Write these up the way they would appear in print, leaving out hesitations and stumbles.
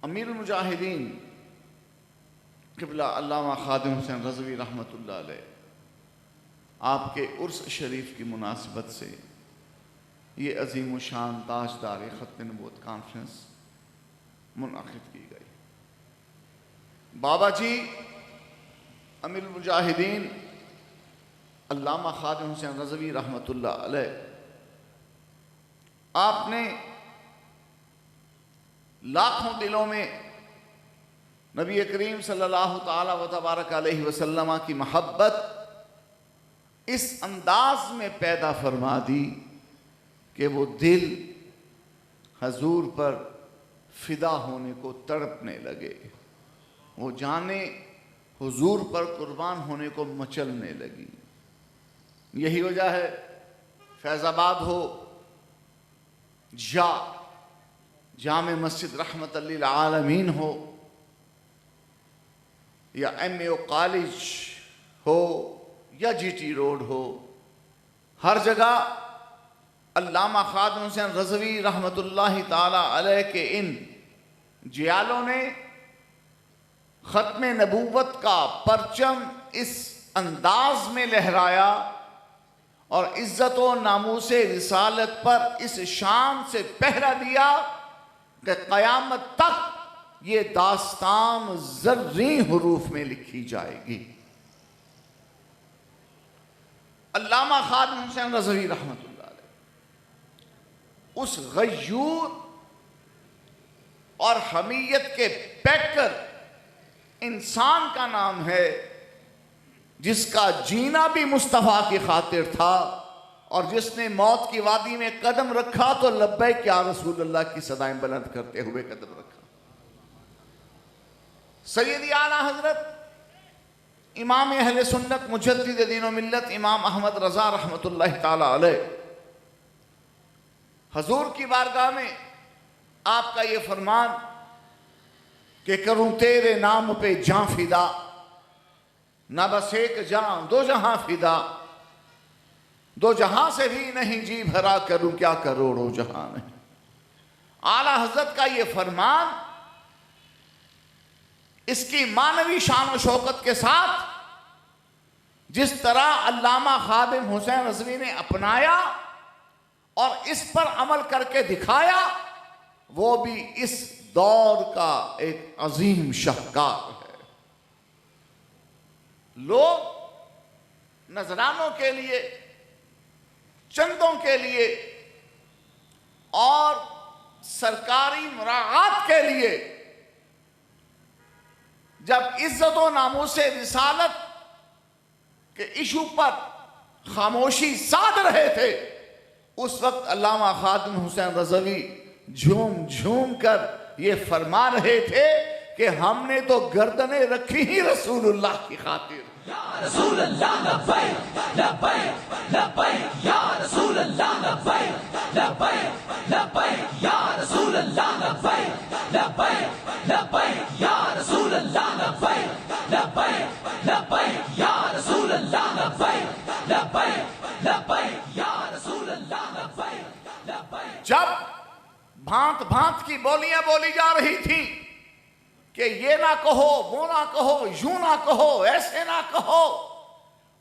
امیر المجاہدین قبلہ علامہ خادم حسین رضوی رحمۃ اللہ علیہ آپ کے عرس شریف کی مناسبت سے یہ عظیم و شان تاجدار ختم نبوت کانفرنس منعقد کی گئی۔ بابا جی امیر المجاہدین علامہ خادم حسین رضوی رحمۃ اللہ علیہ، آپ نے لاکھوں دلوں میں نبی کریم صلی اللہ تعالی و تبارک علیہ وسلم کی محبت اس انداز میں پیدا فرما دی کہ وہ دل حضور پر فدا ہونے کو تڑپنے لگے، وہ جانیں حضور پر قربان ہونے کو مچلنے لگی۔ یہی وجہ ہے فیض آباد ہو یا جامع مسجد رحمت للعالمین ہو یا ایم اے او کالج ہو یا جی ٹی روڈ ہو، ہر جگہ علامہ خادم حسین رضوی رحمت اللہ تعالی علیہ کے ان جیالوں نے ختم نبوت کا پرچم اس انداز میں لہرایا اور عزت و ناموس رسالت پر اس شان سے پہرا دیا کہ قیامت تک یہ داستان زرعی حروف میں لکھی جائے گی۔ علامہ خادم حسین رضوی رحمۃ اللہ علیہ اس غیور اور حمیت کے پیکر انسان کا نام ہے جس کا جینا بھی مصطفیٰ کی خاطر تھا، اور جس نے موت کی وادی میں قدم رکھا تو لبیک یا رسول اللہ کی صدائیں بلند کرتے ہوئے قدم رکھا۔ سیدی اعلیٰ حضرت امام اہل سنت مجدد دین و ملت امام احمد رضا رحمۃ اللہ تعالی علیہ حضور کی بارگاہ میں آپ کا یہ فرمان کہ کروں تیرے نام پہ جاں فدا، نہ بس ایک جاں دو جہاں فدا، دو جہاں سے بھی نہیں جی بھرا، کروں کیا کروڑوں جہاں نہیں۔ اعلیٰ حضرت کا یہ فرمان اس کی معنوی شان و شوکت کے ساتھ جس طرح علامہ خادم حسین رضوی نے اپنایا اور اس پر عمل کر کے دکھایا، وہ بھی اس دور کا ایک عظیم شاہکار ہے۔ لوگ نذرانوں کے لیے، چندوں کے لیے اور سرکاری مراعات کے لیے جب عزت و ناموس رسالت کے ایشو پر خاموشی سادھ رہے تھے، اس وقت علامہ خادم حسین رضوی جھوم جھوم کر یہ فرما رہے تھے کہ ہم نے تو گردنیں رکھی ہی رسول اللہ کی خاطر۔ یا رسول اللہ لبیک لبیک لبیک، یا رسول اللہ لبیک لبیک لبیک، یا رسول اللہ لبیک لبیک لبیک، یا رسول اللہ لبیک لبیک لبیک، یا رسول اللہ لبیک لبیک لبیک، یا رسول اللہ لبیک لبیک۔ جب بھانت بھانت کی بولیاں بولی جا رہی تھیں کہ یہ نہ کہو، وہ نہ کہو، یوں نہ کہو، ایسے نہ کہو،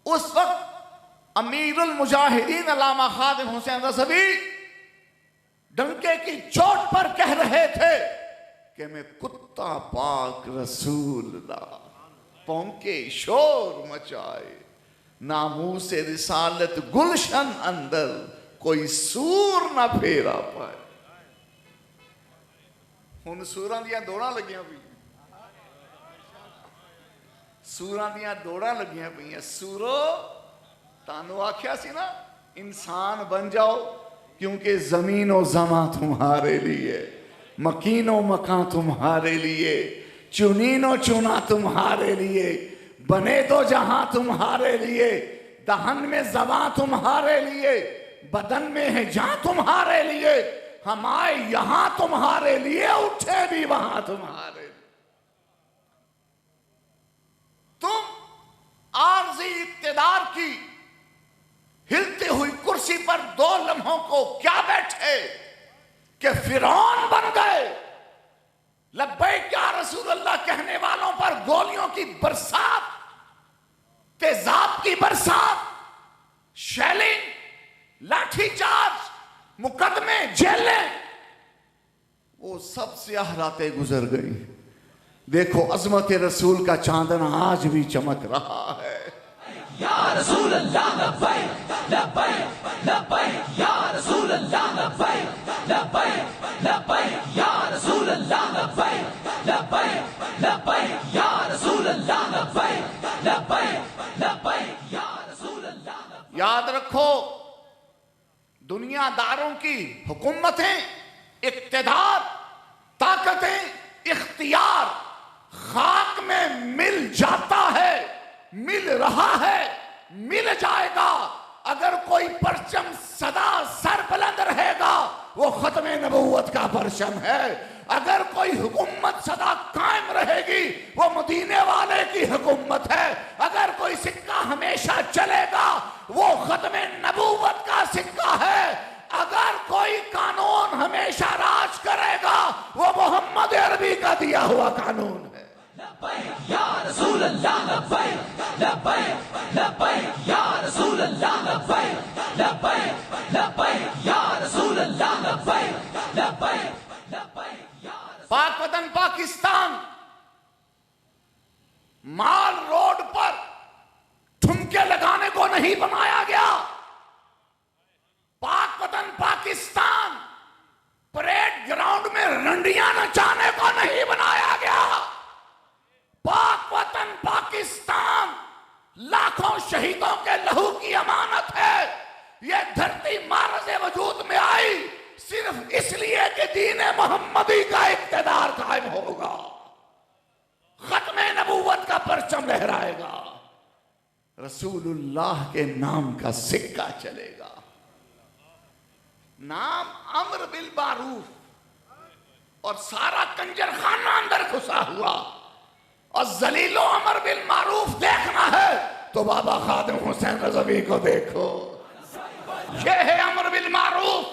اس وقت امیر المجاہدین علامہ خادم حسین رضوی ڈنکے کی چوٹ پر کہہ رہے تھے کہ میں کتا پاک رسول اللہ پونکے شور مچائے، ناموس رسالت گلشن اندر کوئی سور نہ پھیرا پائے۔ ہن سوراں دیاں دوڑاں لگیاں پئی، سوراں دیاں دوڑاں لگیاں پئی۔ سورو تانوں آکھیا سی نا انسان بن جاؤ، کیونکہ زمین و زماں تمہارے لیے، مکین و مکان تمہارے لیے، چنین و چنا تمہارے لیے، بنے تو جہاں تمہارے لیے، دہن میں زباں تمہارے لیے، بدن میں ہے جاں تمہارے لیے، ہم آئے یہاں تمہارے لیے، اٹھے بھی وہاں تمہارے لیے۔ تم عارضی اقتدار کی ہلتی ہوئی کرسی پر 2 لمحوں کو کیا بیٹھے کہ فرعون بن گئے، لبیک گولیوں کی برسات، تیزاب کی برسات، شیلنگ، لاٹھی چارج، مقدمے، جیلیں، وہ سب سیاہ راتیں گزر گئی. دیکھو عظمت رسول کا چاندن آج بھی چمک رہا ہے. یا رسول اللہ لبیک لبیک لبیک یا رسول اللہ لبیک لبیک لبیک یا رسول اللہ لبیک لبیک لبیک یا رسول اللہ لبیک لبیک لبیک یا رسول اللہ لبیک. یاد رکھو، دنیا داروں کی حکومتیں، اقتدار، طاقتیں، اختیار خاک میں مل جاتا ہے، مل رہا ہے، مل جائے گا. اگر کوئی پرچم سدا سر بلند رہے گا وہ ختم نبوت کا پرچم ہے. اگر کوئی حکومت سدا قائم رہے گی وہ مدینے والے کی حکومت ہے. اگر کوئی سکہ ہمیشہ چلے گا وہ ختم نبوت کا سکہ ہے. اگر کوئی قانون ہمیشہ راج کرے گا وہ محمد عربی کا دیا ہوا قانون ہے. لبیک یا رسول اللہ لبیک لبیک لبیک یا رسول اللہ لبیک لبیک لبیک یا رسول اللہ لبیک لبیک لبیک یا رسول. پاک وطن پاکستان مال روڈ پر ٹھمکے لگانے کو نہیں بنایا گیا. پاک وطن پاکستان پریڈ گراؤنڈ میں رنڈیاں نچانے کو نہیں بنایا گیا. پاک وطن پاکستان لاکھوں شہیدوں کے لہو کی امانت ہے. یہ دھرتی معرض وجود میں آئی صرف اس لیے کہ دین محمدی کا اقتدار قائم ہوگا، ختم نبوت کا پرچم لہرائے گا، رسول اللہ کے نام کا سکہ چلے گا. نام امر بالمعروف اور سارا کنجر خانہ اندر گھسا ہوا، اور ذلیل و امر بالمعروف دیکھنا ہے تو بابا خادم حسین رضوی کو دیکھو. یہ ہے امر بالمعروف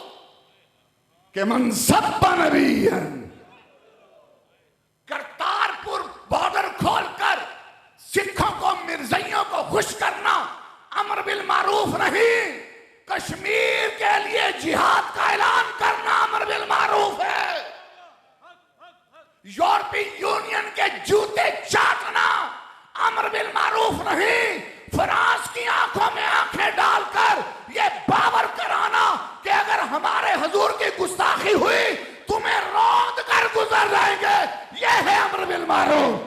کہ من سب نبی. کرتارپور بارڈر کھول کر سکھوں کو، مرزائیوں کو خوش کرنا امر بالمعروف نہیں. کشمیر کے لیے جہاد کا اعلان کرنا امر بالمعروف ہے. یورپی یونین کے جوتے چاٹنا امر بالمعروف نہیں. فرانس کی آنکھوں میں آنکھیں ڈال کر یہ باور کرانا کہ اگر ہمارے حضور کی گستاخی ہوئی تمہیں روند کر گزر جائیں گے، یہ ہے امر بالمعروف.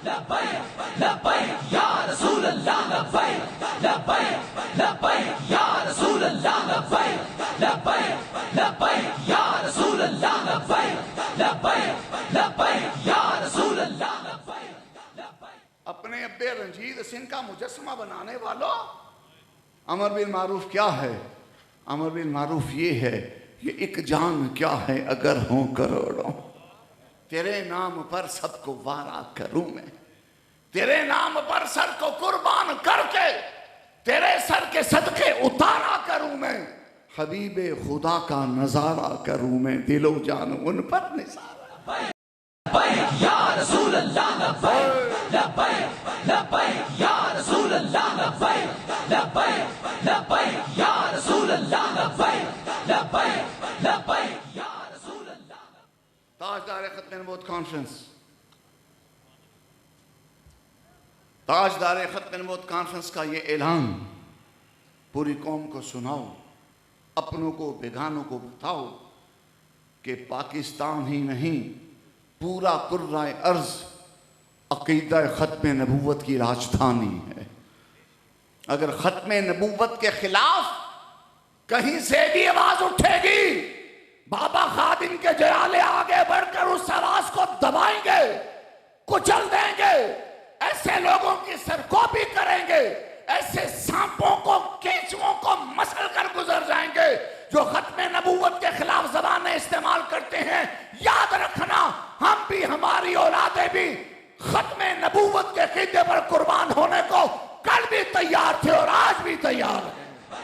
لبیک لبیک یا رسول اللہ لبیک لبیک لبیک یا رسول اللہ لبیک لبیک لبیک یا رسول اللہ لبیک لبیک لبیک یا رسول اللہ لبیک لبیک. اپنے ابے رنجیت سنگھ کا مجسمہ بنانے والوں، امر بالمعروف کیا ہے؟ امر بالمعروف یہ ہے کہ ایک جان کیا ہے اگر ہوں کروڑوں. تیرے نام پر سب کو وارا کروں میں، تیرے نام پر سر کو قربان کر کے تیرے سر کے صدقے اتارا کروں میں. حبیب خدا کا نظارہ کروں میں، دل و جان ان پر نثارا. لبیک یا رسول اللہ لبیک لبیک لبیک یا رسول اللہ لبیک لبیک لبیک یا رسول اللہ لبیک لبیک لبیک یا رسول اللہ. تاجدار ختم نبوت کانفرنس، تاجدار ختم نبوت کانفرنس کا یہ اعلان پوری قوم کو سناؤ، اپنوں کو بیگانوں کو بتاؤ کہ پاکستان ہی نہیں پورا کرۂ ارض عقیدہ ختم نبوت کی راجدھانی ہے. اگر ختم نبوت کے خلاف کہیں سے بھی آواز اٹھے گی، بابا خادم کے جیالے آگے بڑھ کر اس آواز کو دبائیں گے، کچل دیں گے، ایسے لوگوں کی سرکوبی کریں گے، ایسے سانپوں کو، کیچووں کو مسل کر گزر جائیں گے جو ختم نبوت کے خلاف زبانیں استعمال کرتے ہیں. یاد رکھنا، ہم بھی، ہماری اولادیں بھی ختم نبوت کے عقیدے پر قربان ہونے کو کل بھی تیار تھے اور آج بھی تیار ہیں.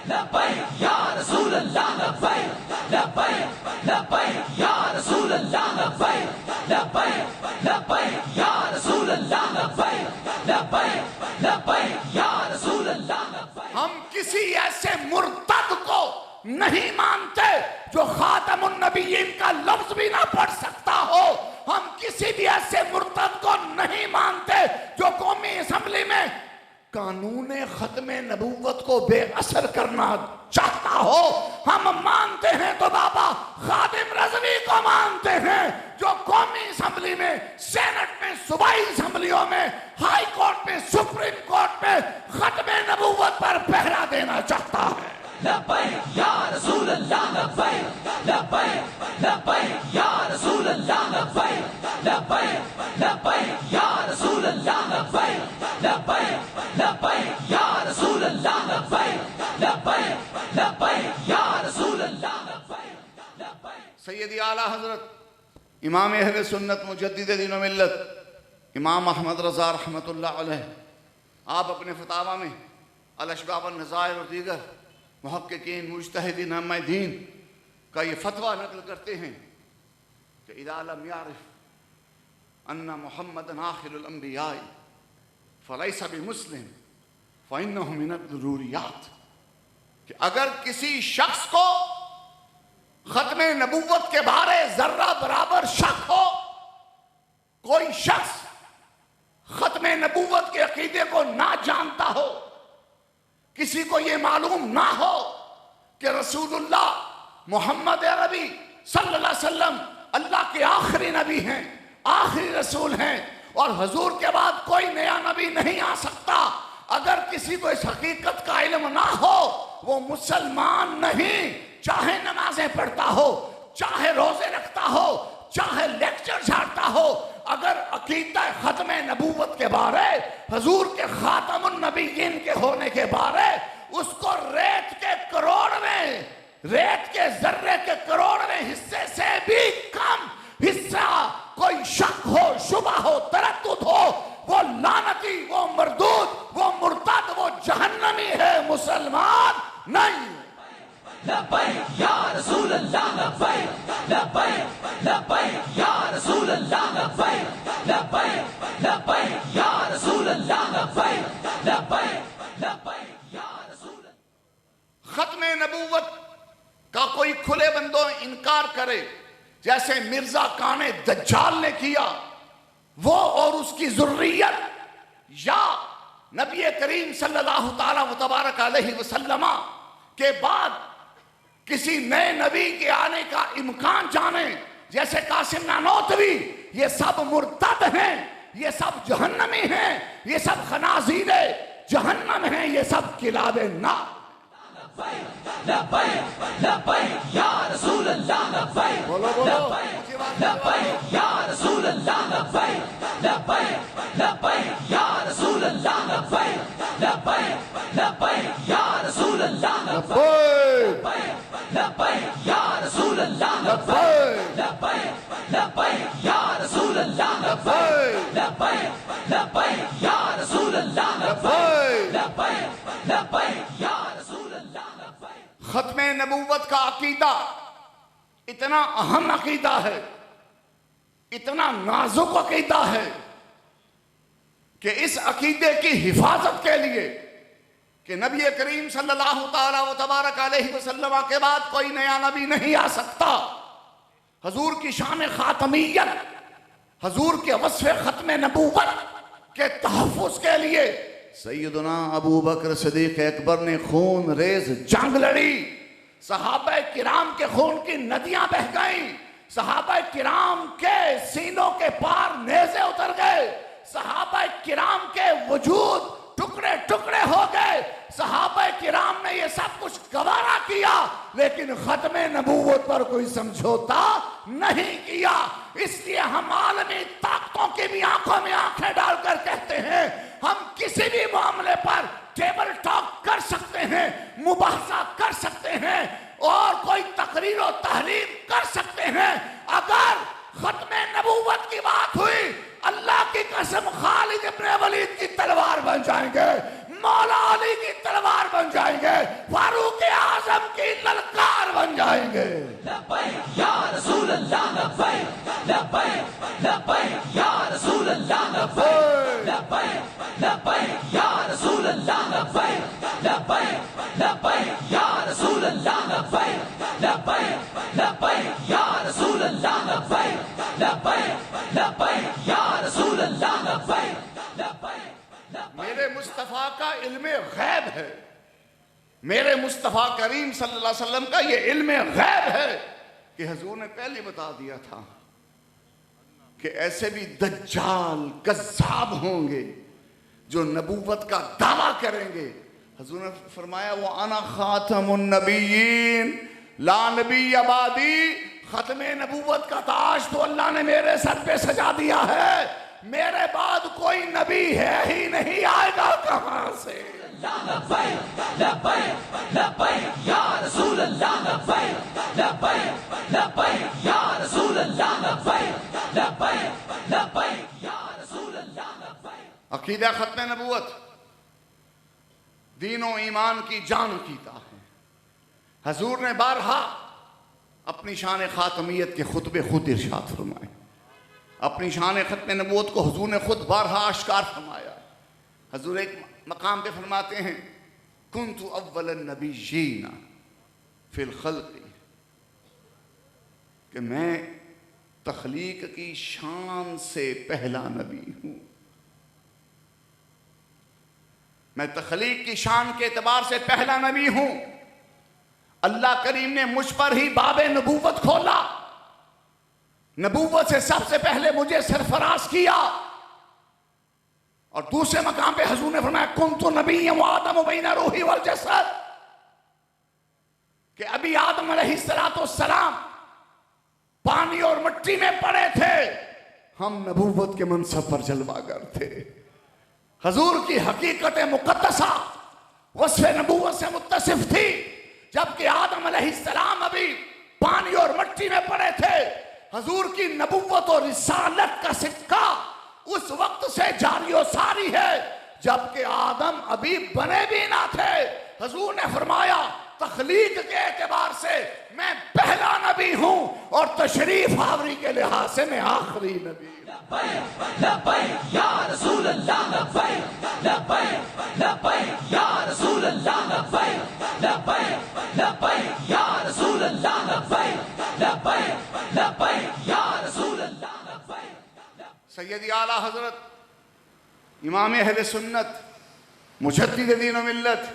لبیک یا رسول اللہ لبیک لبیک لبیک یا رسول اللہ لبیک لبیک لبیک یا رسول اللہ کا لفظ بھی نہ پڑھ سکتا ہو، ہم کسی بھی ایسے مرتد کو نہیں مانتے جو قومی اسمبلی میں قانون ختم نبوت کو بے اثر کرنا چاہتا ہو۔ ہم مانتے ہیں تو بابا خادم رضوی کو مانتے ہیں جو قومی اسمبلی میں، سینٹ میں، صوبائی اسمبلیوں میں، ہائی کورٹ میں، سپریم کورٹ میں ختم نبوت پر پہرا دینا چاہتا ہے۔ لبیک یا رسول اللہ لبیک لبیک لبیک یا رسول اللہ لبیک لبیک لبیک یا رسول اللہ لبیک لبیک لبیک یا رسول اللہ لبیک لبیک لبیک یا رسول اللہ لبیک لبیک۔ سیدی اعلیٰ حضرت امام اہل سنت مجدد دین و ملت امام احمد رضا رحمۃ اللہ علیہ، آپ اپنے فتاویٰ میں الاشباب والنظائر اور دیگر محققین مجتہدین ائمہ دین کا یہ فتویٰ نقل کرتے ہیں کہ اذا لم یعرف ان محمد آخر الانبیاء فلیس بمسلم فانہ من الضروریات، کہ اگر کسی شخص کو ختم نبوت کے بارے ذرہ برابر شک ہو، کوئی شخص ختم نبوت کے عقیدے کو نہ جانتا ہو، کسی کو یہ معلوم نہ ہو کہ رسول اللہ محمد عربی صلی اللہ علیہ وسلم اللہ کے آخری نبی ہیں، آخری رسول ہیں، اور حضور کے بعد کوئی نیا نبی نہیں آ سکتا، اگر کسی کو اس حقیقت کا علم نہ ہو وہ مسلمان نہیں، چاہے نمازیں پڑھتا ہو، چاہے روزے رکھتا ہو، چاہے لیکچر جھاڑتا ہو، اگر عقیدہ ختم نبوت کے بارے، حضور کے خاتم النبیین کے ہونے کے بارے اس کو ریت کے کروڑویں، ریت کے ذرے کے کروڑویں حصے سے بھی کم حصہ کوئی شک ہو، شبہ ہو، تردد ہو، وہ لعنتی، وہ مردود، وہ مرتد، وہ جہنمی ہے، مسلمان نہیں۔ لبیک یا رسول اللہ لبیک لبیک لبیک یا رسول اللہ لبیک لبیک لبیک یا رسول اللہ لبیک لبیک لبیک یا رسول اللہ۔ ختم نبوت کا کوئی کھلے بندوں انکار کرے جیسے مرزا کان دجال نے کیا، وہ اور اس کی ذریت، یا نبی کریم صلی اللہ تعالیٰ و تبارک علیہ وسلم کے بعد کسی نئے نبی کے آنے کا امکان جانے جیسے قاسم نانوتوی، یہ سب مرتد ہیں، یہ سب جہنمی ہیں، یہ سب خنازیر جہنم ہیں، یہ سب کلاب نار۔ لبیک لبیک یا رسول اللہ لبیک لبیک لبیک یا رسول اللہ لبیک لبیک لبیک یا رسول اللہ لبیک لبیک لبیک یا رسول اللہ لبیک لبیک یا رسول اللہ لبیک لبیک لبیک یا رسول اللہ لبیک لبیک لبیک یا رسول اللہ لبیک لبیک لبیک یا رسول اللہ لبیک۔ ختم نبوت کا عقیدہ اتنا اہم عقیدہ ہے، اتنا نازک عقیدہ ہے کہ اس عقیدے کی حفاظت کے لیے کہ نبی کریم صلی اللہ تعالیٰ و تبارک علیہ وسلم کے بعد کوئی نیا نبی نہیں آ سکتا، حضور کی شان خاتمیت، حضور کے وصف ختم نبوت کے تحفظ کے لیے سیدنا ابو بکر صدیق اکبر نے خون ریز جنگ لڑی، صحابہ کرام کے خون کی ندیاں بہہ گئیں، صحابہ کرام کے سینوں کے پار نیزے اتر گئے، صحابہ کرام کے وجود ٹکڑے ٹکڑے ہو گئے، صحابہ کرام نے یہ سب کچھ گوارا کیا لیکن ختم نبوت پر کوئی سمجھوتا نہیں کیا۔ اس لیے ہم عالمی طاقتوں کی بھی آنکھوں میں آنکھیں ڈال کر کہتے ہیں ہم کسی بھی معاملے پر ٹیبل ٹاک کر سکتے ہیں، مباحثہ کر سکتے ہیں اور کوئی تقریر و تحریر کر سکتے ہیں، اگر ختم نبوت کی بات ہوئی اللہ کی قسم خالد ابن ولید کی تلوار بن جائیں گے، مولا علی کی تلوار بن جائیں گے، فاروق اعظم کی للکار بن جائیں گے۔ لبیک یا رسول اللہ لبیک لبیک لبیک یا رسول اللہ لبیک لبیک لبیک یا رسول اللہ لبیک لبیک لبیک یا رسول اللہ لبیک لبیک لبیک یا رسول اللہ لبیک لبیک لبیک یا رسول اللہ لبیک لبیک میرے مصطفیٰ کا علم غیب ہے، میرے مصطفیٰ کریم صلی اللہ علیہ وسلم کا یہ علم غیب ہے کہ حضور نے پہلے بتا دیا تھا کہ ایسے بھی دجال کذاب ہوں گے جو نبوت کا دعویٰ کریں گے۔ حضور نے فرمایا وَأَنَا خَاتَمُ النَّبِيِّينَ لا نبی بعدی، ختم نبوت کا تاج تو اللہ نے میرے سر پہ سجا دیا ہے، میرے بعد کوئی نبی ہے ہی نہیں، آئے گا کہاں سے؟ لبیک لبیک لبیک یا رسول اللہ لبیک لبیک لبیک یا رسول اللہ لبیک لبیک لبیک یا رسول اللہ لبیک۔ عقیدہ ختم نبوت دین و ایمان کی جان عقیدہ ہے۔ حضور نے بارہا اپنی شان خاتمیت کے خطبے خود ارشاد فرمائے، اپنی شان ختم نبوت کو حضور نے خود بارہا اشکار فرمایا۔ حضور ایک مقام پہ فرماتے ہیں کنت اول النبیین فی الخلق، کہ میں تخلیق کی شان سے پہلا نبی ہوں، میں تخلیق کی شان کے اعتبار سے پہلا نبی ہوں۔ اللہ کریم نے مجھ پر ہی باب نبوت کھولا، نبوت سے سب سے پہلے مجھے سرفراز کیا۔ اور دوسرے مقام پہ حضور نے فرمایا کنت نبی وآدم بین روحی والجسد، کہ ابھی آدم علیہ السلام پانی اور مٹی میں پڑے تھے، ہم نبوت کے منصب پر جلوہ گر تھے۔ حضور کی حقیقت مقدسہ وصف نبوت سے متصف تھی، جبکہ آدم علیہ السلام ابھی پانی اور مٹی میں پڑے تھے۔ حضور کی نبوت اور رسالت کا سکہ اس وقت سے جاری و ساری ہے جبکہ آدم ابھی بنے بھی نہ تھے۔ حضور نے فرمایا تخلیق کے اعتبار سے میں پہلا نبی ہوں اور تشریف آوری کے لحاظ سے میں آخری نبی ہوں۔ لبیک لبیک یا رسول اللہ لبیک لبیک لبیک یا رسول اللہ لبیک لبیک لبیک یا رسول اللہ لبیک لبیک لبیک یا رسول اللہ لبیک۔ سیدی اعلیٰ حضرت امام اہل سنت مجدد دین و ملت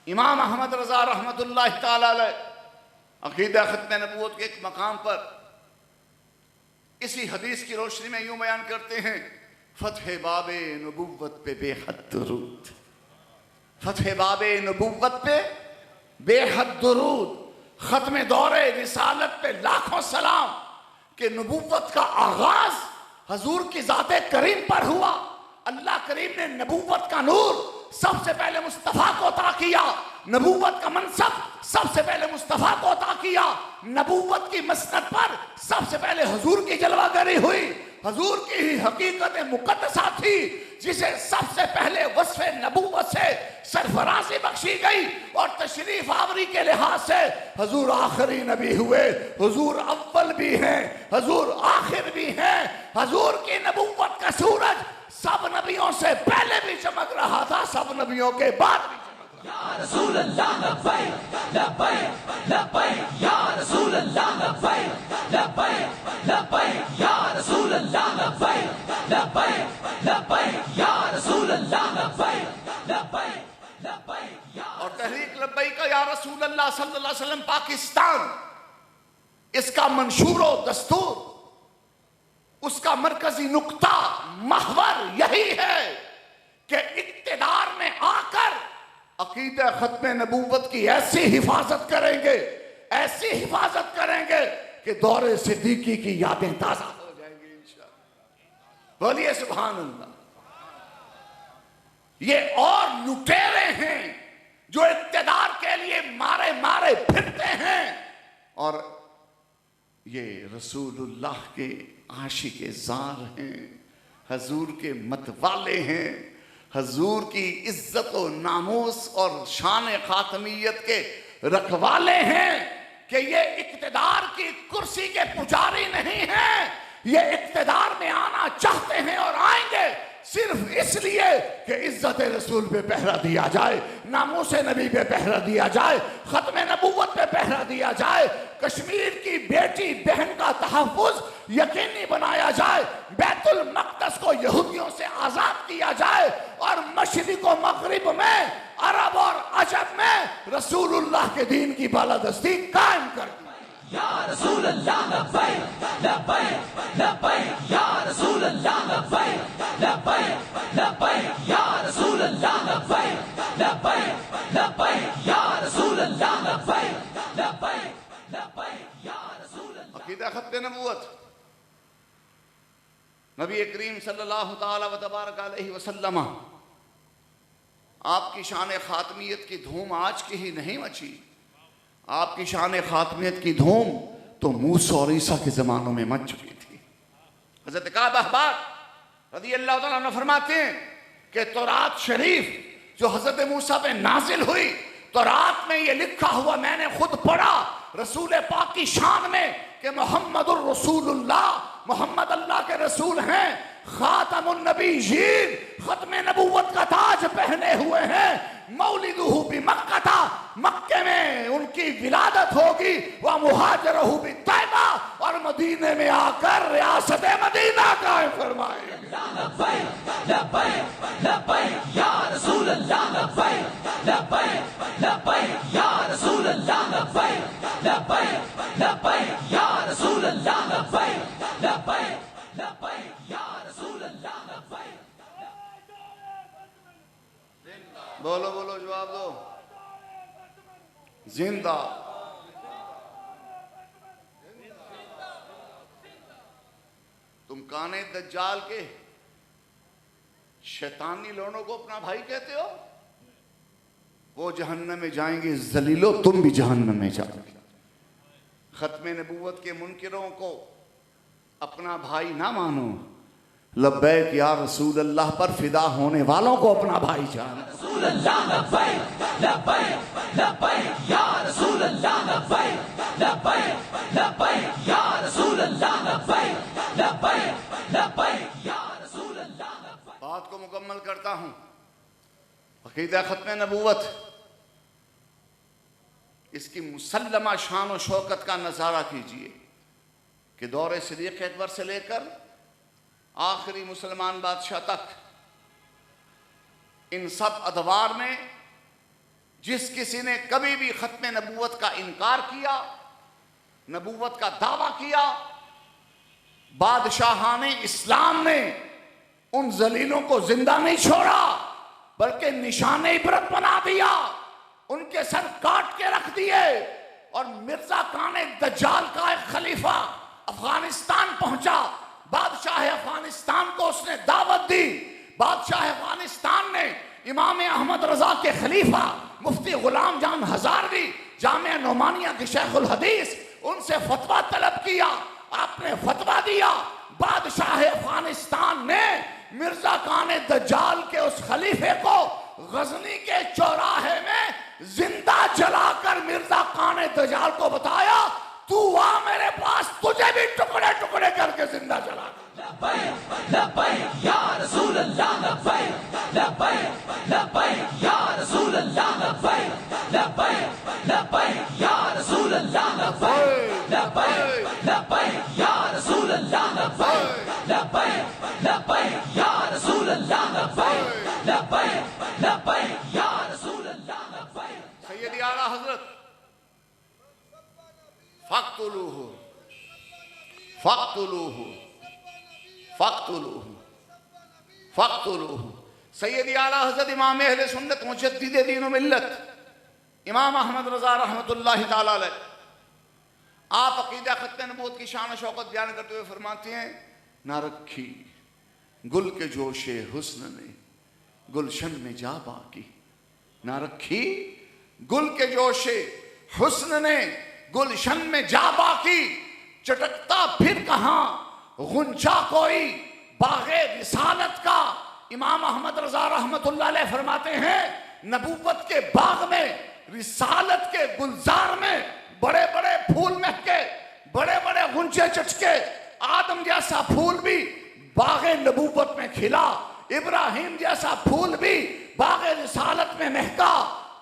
امام احمد رضا رحمت اللہ تعالی علیہ عقیدہ ختم نبوت کے ایک مقام پر اسی حدیث کی روشنی میں یوں بیان کرتے ہیں فتح باب نبوت پہ بے حد درود، فتح باب نبوت پہ بے حد درود، ختم دور رسالت پہ لاکھوں سلام، کہ نبوت کا آغاز حضور کی ذات کریم پر ہوا۔ اللہ کریم نے نبوت کا نور سب سے پہلے مصطفیٰ کو عطا کیا، نبوت کا منصب سب سے پہلے مصطفیٰ کو عطا کیا، نبوت کی مسند پر سب سے پہلے حضور کی جلوہ گری ہوئی۔ حضور کی ہی حقیقت مقدسہ تھی جسے سب سے پہلے وصف نبوت سے سرفرازی بخشی گئی، اور تشریف آوری کے لحاظ سے حضور آخری نبی ہوئے۔ حضور اول بھی ہیں، حضور آخر بھی ہیں۔ حضور کی نبوت کا سورج سب نبیوں سے پہلے بھی چمک رہا تھا، سب نبیوں کے بعد بھی چمک رہا یا رسول اللہ لبیک لبیک لبیک یا رسول اللہ لبیک لبیک لبیک یا رسول اللہ لبیک لبیک لبیک یا رسول اللہ لبیک لبیک لبیک یا۔ اور تحریک لبیک یا رسول اللہ صلی اللہ علیہ وسلم پاکستان، اس کا منشور و دستور، اس کا مرکزی نقطہ محور یہی ہے کہ اقتدار میں آ کر عقیدہ ختم نبوت کی ایسی حفاظت کریں گے، ایسی حفاظت کریں گے کہ دور صدیقی کی یادیں تازہ ہو جائیں گی انشاءاللہ۔ بولیے سبحان اللہ۔ یہ اور لٹیرے ہیں جو اقتدار کے لیے مارے مارے پھرتے ہیں، اور یہ رسول اللہ کے عاشق زار ہیں، حضور کے متوالے ہیں، حضور کی عزت و ناموس اور شان خاتمیت کے رکھوالے ہیں، کہ یہ اقتدار کی کرسی کے پجاری نہیں ہیں، یہ اقتدار میں آنا چاہتے ہیں اور آئیں گے صرف اس لیے کہ عزت رسول پہ پہرا دیا جائے، ناموس نبی پہ پہرا دیا جائے، ختم نبوت پہ پہرا دیا جائے، کشمیر کی بیٹی بہن کا تحفظ یقینی بنایا جائے، بیت المقدس کو یہودیوں سے آزاد کیا جائے، اور مشرق و مغرب میں، عرب اور عجم میں رسول اللہ کے دین کی بالادستی قائم کر دی۔ یا رسول اللہ لبیک لبیک لبیک یا رسول اللہ لبیک لبیک لبیک یا رسول اللہ لبیک لبیک لبیک یا رسول اللہ لبیک لبیک لبیک یا رسول اللہ۔ عقیدہ ختم نبوت، نبی کریم صلی اللہ تعالی و تبارک علیہ وسلم، آپ کی شان خاتمیت کی دھوم آج کی ہی نہیں مچی، آپ کی شان خاتمیت کی دھوم تو موسیٰ اور عیسیٰ کے زمانوں میں مچ چکی تھی۔ حضرت کعب احبار رضی اللہ تعالیٰ عنہ فرماتے ہیں کہ تورات شریف جو حضرت موسیٰ پہ نازل ہوئی، تورات میں یہ لکھا ہوا میں نے خود پڑھا رسول پاک کی شان میں کہ محمد الرسول اللہ، محمد اللہ کے رسول ہیں، خاتم النبیین، ختم نبوت کا تاج پہنے ہوئے ہیں، مولدہ بمکہ تھا، مکے میں ان کی ولادت ہوگی، ومہاجرہ بطیبہ، اور مدینے میں آ کر ریاست مدینہ قائم فرمائے گے۔ لبیک لبیک لبیک یا رسول اللہ لبیک لبیک لبیک یا رسول اللہ لبیک لبیک لبیک یا رسول اللہ لبیک لبیک لبیک یا رسول اللہ لبیک۔ بولو بولو جواب دو، زندہ۔ تم کانے دجال کے شیطانی لوگوں کو اپنا بھائی کہتے ہو، وہ جہنم میں جائیں گے ذلیلو، تم بھی جہنم میں جاؤ گے۔ ختم نبوت کے منکروں کو اپنا بھائی نہ مانو، لبیک یا رسول اللہ پر فدا ہونے والوں کو اپنا بھائی جانو۔ رسول اللہ لبیک لبیک لبیک یا رسول اللہ لبیک لبیک لبیک یا رسول اللہ لبیک لبیک لبیک یا رسول اللہ لبیک۔ بات کو مکمل کرتا ہوں، عقیدہ ختم نبوت، اس کی مسلمہ شان و شوکت کا نظارہ کیجئے کہ دور صدیق اکبر سے لے کر آخری مسلمان بادشاہ تک، ان سب ادوار میں جس کسی نے کبھی بھی ختم نبوت کا انکار کیا، نبوت کا دعویٰ کیا، بادشاہان اسلام نے ان ذلیلوں کو زندہ نہیں چھوڑا بلکہ نشان عبرت بنا دیا، ان کے سر کاٹ کے رکھ دیے، اور مرزا کان دجال کا ایک خلیفہ افغانستان پہنچا، بادشاہ افغانستان کو اس نے دعوت دی، بادشاہ افغانستان نے امام احمد رضا کے خلیفہ مفتی غلام جان ہزاروی، جامعہ نعمانیہ کے شیخ الحدیث، ان سے فتویٰ طلب کیا، آپ نے فتویٰ دیا، بادشاہ افغانستان نے مرزا کان دجال کے اس خلیفے کو غزنی کے چوراہے میں زندہ جلا کر مرزا کان دجال کو بتایا، تو آ میرے پاس، تجھے بھی ٹکڑے ٹکڑے کر کے زندہ جلا دیں۔ لبیک لبیک یا رسول اللہ لبیک لبیک لبیک یا رسول اللہ لبیک لبیک لبیک یا رسول اللہ لبیک لبیک لبیک یا رسول اللہ لبیک لبیک لبیک یا رسول اللہ لبیک لبیک لبیک یا رسول اللہ لبیک۔ سیدی اعلیٰ حضرت فَاقْتُلُوهُ فَاقْتُلُوهُ فَاقْتُلُوهُ فَاقْتُلُوهُ۔ سیدی اعلیٰ حضرت امام اہل سنت مجدد دین و ملت امام احمد رضا رحمت اللہ تعالیٰ علیہ، آپ عقیدہ ختم نبوت کی شان و شوکت بیان کرتے ہوئے فرماتے ہیں، نہ رکھی گل کے جوش حسن نے گلشن میں جا باقی، نہ رکھی گل کے جوش حسن نے گلشن میں جا باقی، چٹکتا پھر کہاں غنچہ کوئی باغ رسالت کا۔ امام احمد رضا رحمت اللہ علیہ فرماتے ہیں، نبوت کے باغ میں، رسالت کے گلزار میں بڑے بڑے پھول مہکے، بڑے بڑے غنچے چچکے، آدم جیسا پھول بھی باغ نبوت میں کھلا، ابراہیم جیسا پھول بھی باغ رسالت میں مہکا،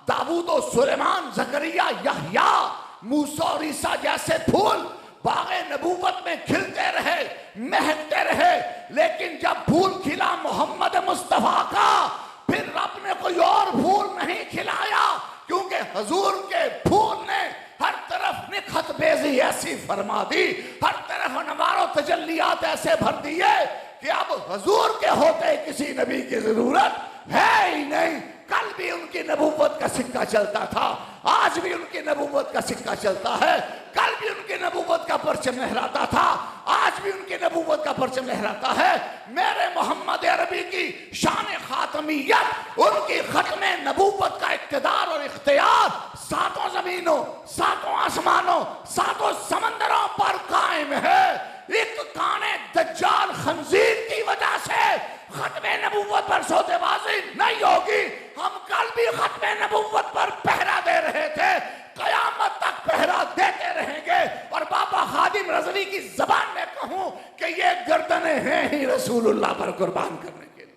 داؤد و سلیمان، زکریا، یحییٰ، موسیٰ اور عیسیٰ جیسے پھول باغ نبوت میں کھلتے رہے، مہکتے رہے، لیکن جب پھول کھلا محمد مصطفیٰ کا، پھر رب نے کوئی اور پھول نہیں کھلایا، کیونکہ حضور کے پھول نے ہر طرف نکھت بیزی ایسی فرما دی، ہر طرف انوار و تجلیات ایسے بھر دیے کہ اب حضور کے ہوتے کسی نبی کی ضرورت ہے ہی نہیں۔ کل بھی ان کی نبوت کا سکہ چلتا تھا، آج بھی ان کی نبوت کا سکہ چلتا ہے، کل بھی ان کی نبوت کا پرچم لہراتا تھا، آج بھی ان کی نبوت کا پرچم لہراتا ہے۔ میرے محمد عربی کی شان خاتمیت، ان کی ختم نبوت کا اقتدار اور اختیار ساتوں زمینوں، ساتوں آسمانوں، ساتوں سمندروں پر قائم ہے۔ ایک کانے دجال خنزیر کی وجہ سے ختم نبوت پر سوتے بازی نہیں ہوگی۔ ہم کل بھی ختم نبوت پر پہرا دے رہے تھے، قیامت تک پہرا دیتے رہیں گے۔ اور بابا خادم رضوی کی زبان میں کہوں کہ یہ گردنیں ہیں ہی رسول اللہ پر قربان کرنے کے لیے۔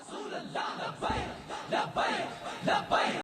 رسول اللہ لبیک لبیک لبیک